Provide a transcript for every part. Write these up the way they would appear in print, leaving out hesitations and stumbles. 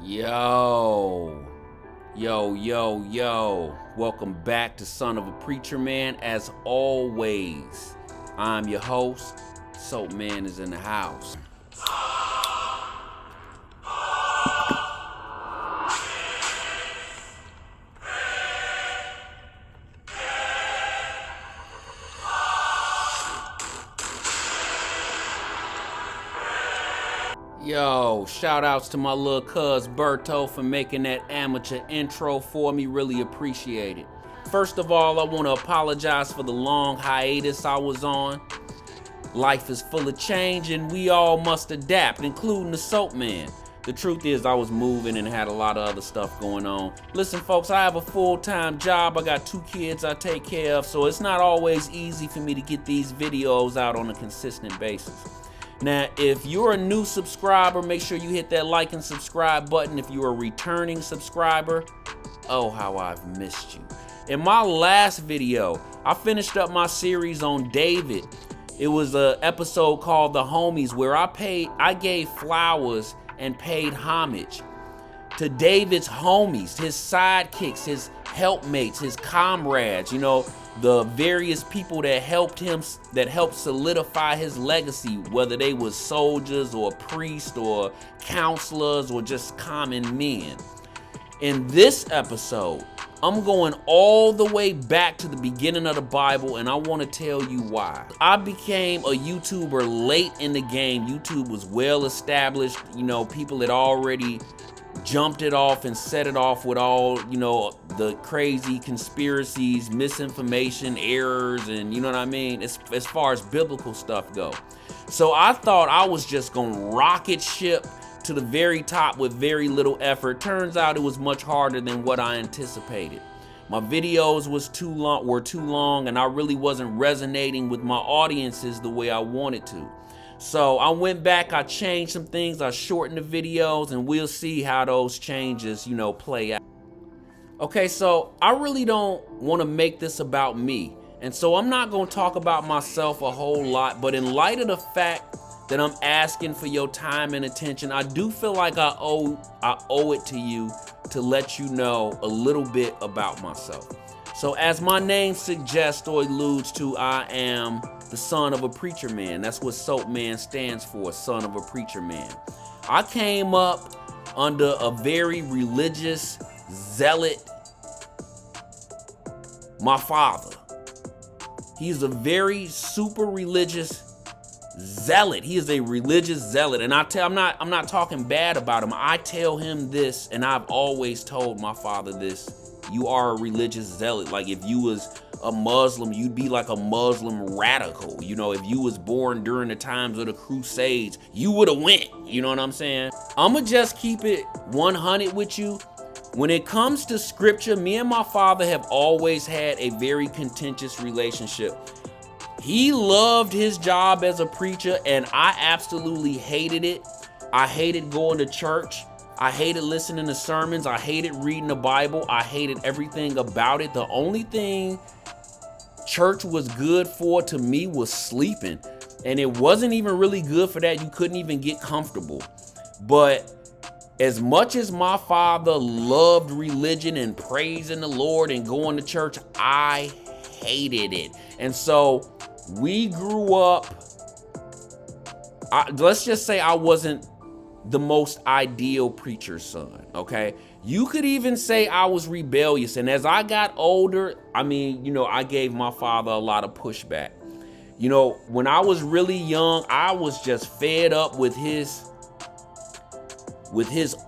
Yo. Welcome back to Son of a Preacher Man. As always, I'm your host. SoapMan is in the house. Yo, shout outs to my little cuz Berto for making that amateur intro for me. Really appreciate it. First of all, I want to apologize for the long hiatus I was on. Life is full of change and we all must adapt, including the SoapMan. The truth is I was moving and had a lot of other stuff going on. Listen folks, I have a full-time job. I got 2 kids I take care of, so it's not always easy for me to get these videos out on a consistent basis. Now, if you're a new subscriber, make sure you hit that like and subscribe button. If you're a returning subscriber, oh, how I've missed you. In my last video, I finished up my series on David. It was an episode called The Homies, where I gave flowers and paid homage to David's homies, his sidekicks, his helpmates, his comrades, the various people that helped him, that helped solidify his legacy, whether they was soldiers or priests or counselors or just common men. In this episode, I'm going all the way back to the beginning of the Bible, and I want to tell you why. I became a YouTuber late in the game. YouTube was well established. People had already jumped it off and set it off with all, the crazy conspiracies, misinformation, errors, and you know what I mean, as far as biblical stuff go. So I thought I was just gonna rocket ship to the very top with very little effort. Turns out it was much harder than what I anticipated. My videos were too long, and I really wasn't resonating with my audiences the way I wanted to. So I went back, I changed some things, I shortened the videos, and we'll see how those changes, play out. Okay, so I really don't want to make this about me, and so I'm not going to talk about myself a whole lot, but in light of the fact that I'm asking for your time and attention, I do feel like I owe it to you to let you know a little bit about myself. So as my name suggests or alludes to, I am the son of a preacher man. That's what SoapMan stands for, son of a preacher man. I came up under a very religious zealot, my father. He's a very super religious zealot. He is a religious zealot, and I'm not talking bad about him. I tell him this, and I've always told my father this: you are a religious zealot. Like, if you was a Muslim, you'd be like a Muslim radical. If you was born during the times of the Crusades, you would have went. You know what I'm saying? I'ma just keep it 100 with you. When it comes to scripture, me and my father have always had a very contentious relationship. He loved his job as a preacher, and I absolutely hated it. I hated going to church. I hated listening to sermons. I hated reading the Bible. I hated everything about it. The only thing church was good for to me was sleeping. And it wasn't even really good for that. You couldn't even get comfortable. But as much as my father loved religion and praising the Lord and going to church, I hated it. And so we grew up, let's just say I wasn't the most ideal preacher's son, okay? You could even say I was rebellious. And as I got older, I gave my father a lot of pushback. When I was really young, I was just fed up with his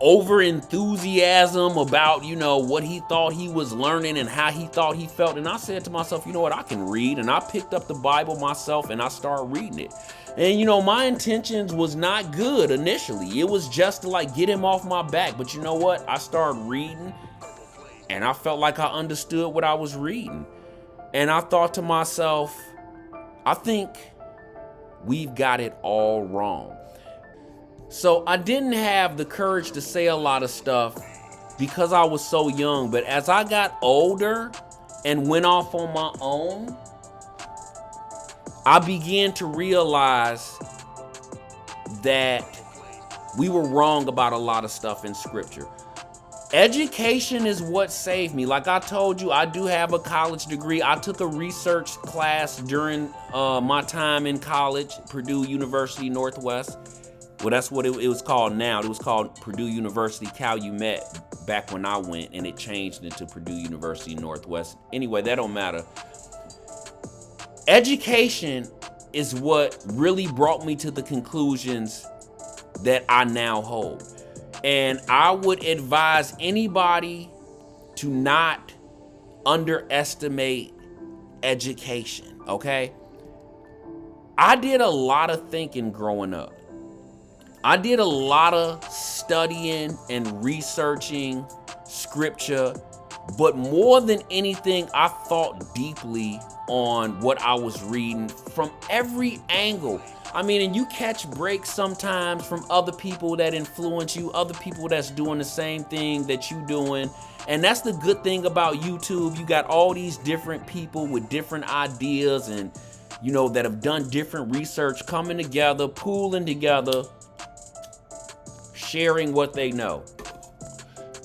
over enthusiasm about, what he thought he was learning and how he thought he felt. And I said to myself, you know what, I can read. And I picked up the Bible myself and I started reading it. And my intentions was not good initially. It was just to get him off my back. But you know what? I started reading and I felt like I understood what I was reading. And I thought to myself, I think we've got it all wrong. So I didn't have the courage to say a lot of stuff because I was so young. But as I got older and went off on my own, I began to realize that We were wrong about a lot of stuff in scripture. Education is what saved me. Like I told you, I do have a college degree. I took a research class during my time in college, Purdue University Northwest. Well, that's what it was called now. It was called Purdue University Calumet back when I went, and it changed into Purdue University Northwest. Anyway, that don't matter. Education is what really brought me to the conclusions that I now hold. And I would advise anybody to not underestimate education, okay? I did a lot of thinking growing up. I did a lot of studying and researching scripture, but more than anything, I thought deeply on what I was reading from every angle. I mean, and you catch breaks sometimes from other people that influence you, other people that's doing the same thing that you doing. And that's the good thing about YouTube. You got all these different people with different ideas and, you know, that have done different research coming together, pooling together, sharing what they know.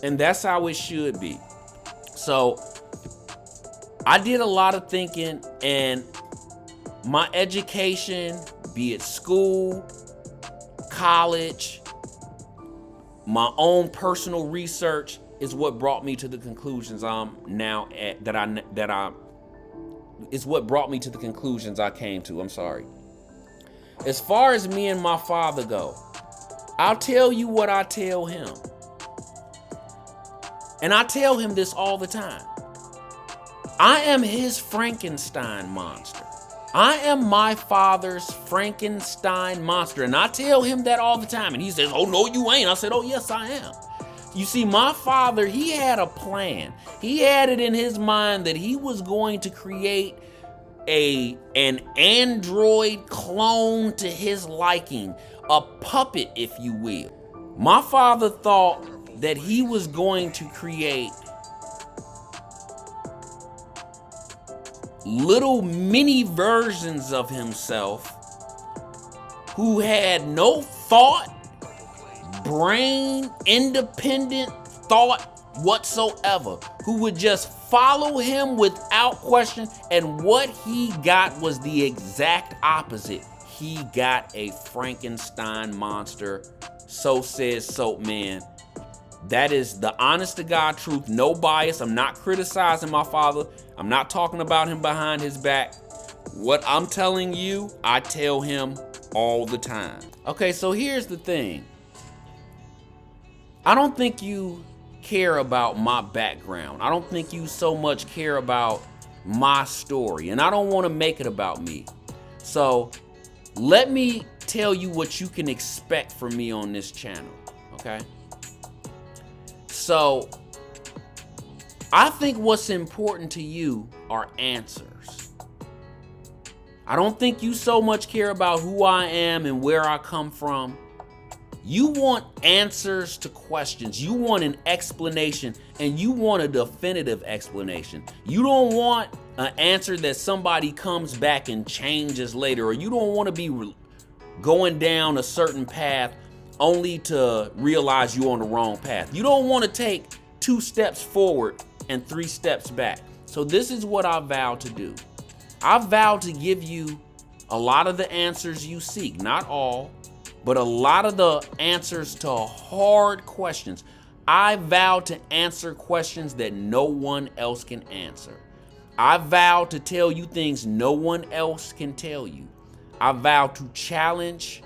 And that's how it should be. So I did a lot of thinking, and my education, be it school, college, my own personal research, is what brought me to the conclusions I'm now at, is what brought me to the conclusions I came to. I'm sorry. As far as me and my father go, I'll tell you what I tell him. And I tell him this all the time. I am his Frankenstein monster. I am my father's Frankenstein monster. And I tell him that all the time. And he says, oh, no, you ain't. I said, oh, yes, I am. You see, my father, he had a plan. He had it in his mind that he was going to create an android clone to his liking, a puppet, if you will. My father thought that he was going to create little mini versions of himself who had no thought, brain, independent thought whatsoever, who would just follow him without question. And what he got was the exact opposite. He got a Frankenstein monster. So says SoapMan. That is the honest to God truth, no bias. I'm not criticizing my father. I'm not talking about him behind his back. What I'm telling you, I tell him all the time. Okay, so here's the thing. I don't think you care about my background. I don't think you so much care about my story, and I don't want to make it about me. So let me tell you what you can expect from me on this channel, okay? So I think what's important to you are answers. I don't think you so much care about who I am and where I come from. You want answers to questions. You want an explanation, and you want a definitive explanation. You don't want an answer that somebody comes back and changes later, or you don't want to be going down a certain path only to realize you're on the wrong path. You don't want to take 2 steps forward and 3 steps back. So this is what I vow to do. I vow to give you a lot of the answers you seek, not all, but a lot of the answers to hard questions. I vow to answer questions that no one else can answer. I vow to tell you things no one else can tell you. I vow to challenge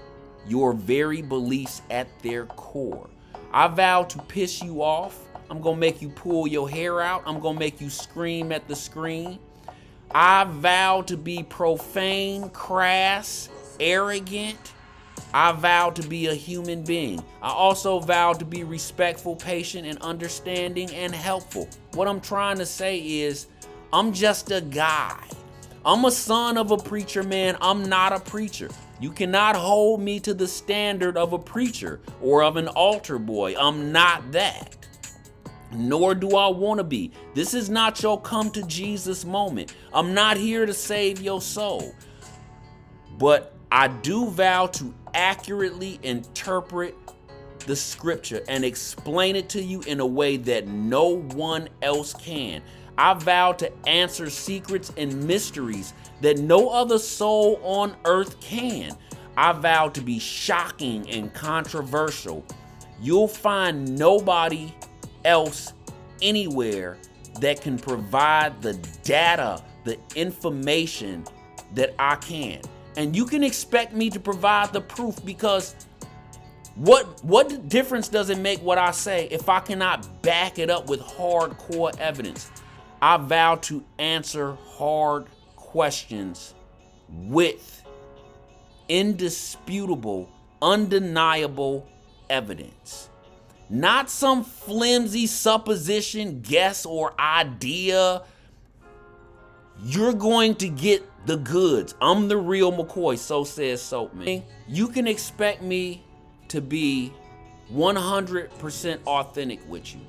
your very beliefs at their core. I vow to piss you off. I'm gonna make you pull your hair out. I'm gonna make you scream at the screen. I vow to be profane, crass, arrogant. I vow to be a human being. I also vow to be respectful, patient, and understanding and helpful. What I'm trying to say is, I'm just a guy. I'm a son of a preacher man. I'm not a preacher. You cannot hold me to the standard of a preacher or of an altar boy. I'm not that. Nor do I want to be. This is not your come to Jesus moment. I'm not here to save your soul. But I do vow to accurately interpret the scripture and explain it to you in a way that no one else can. I vow to answer secrets and mysteries that no other soul on earth can. I vow to be shocking and controversial. You'll find nobody else anywhere that can provide the data, the information that I can. And you can expect me to provide the proof, because what difference does it make what I say if I cannot back it up with hardcore evidence? I vow to answer hard questions with indisputable, undeniable evidence. Not some flimsy supposition, guess, or idea. You're going to get the goods. I'm the real McCoy, so says SoapMan. You can expect me to be 100% authentic with you.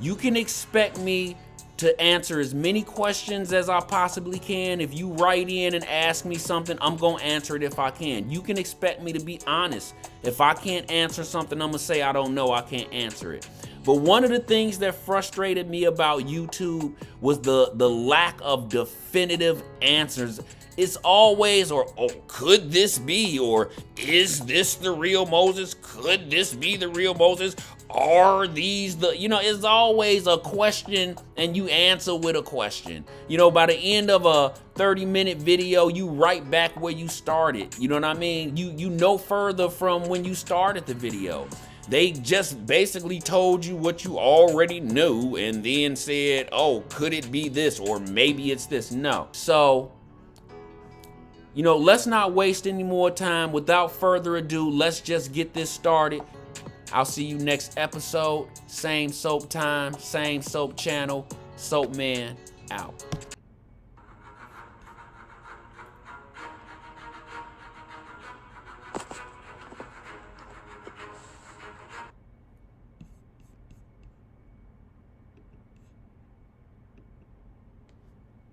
You can expect me to answer as many questions as I possibly can. If you write in and ask me something, I'm going to answer it if I can. You can expect me to be honest. If I can't answer something, I'm going to say I don't know, I can't answer it. But one of the things that frustrated me about YouTube was the lack of definitive answers. It's always, or oh, could this be? Or is this the real Moses? Could this be the real Moses? Are these the, it's always a question and you answer with a question. By the end of a 30-minute video, you right back where you started. You know what I mean? You know further from when you started the video. They just basically told you what you already knew and then said, oh, could it be this? Or maybe it's this. No. So, let's not waste any more time. Without further ado, let's just get this started. I'll see you next episode. Same soap time, same soap channel. SoapMan out.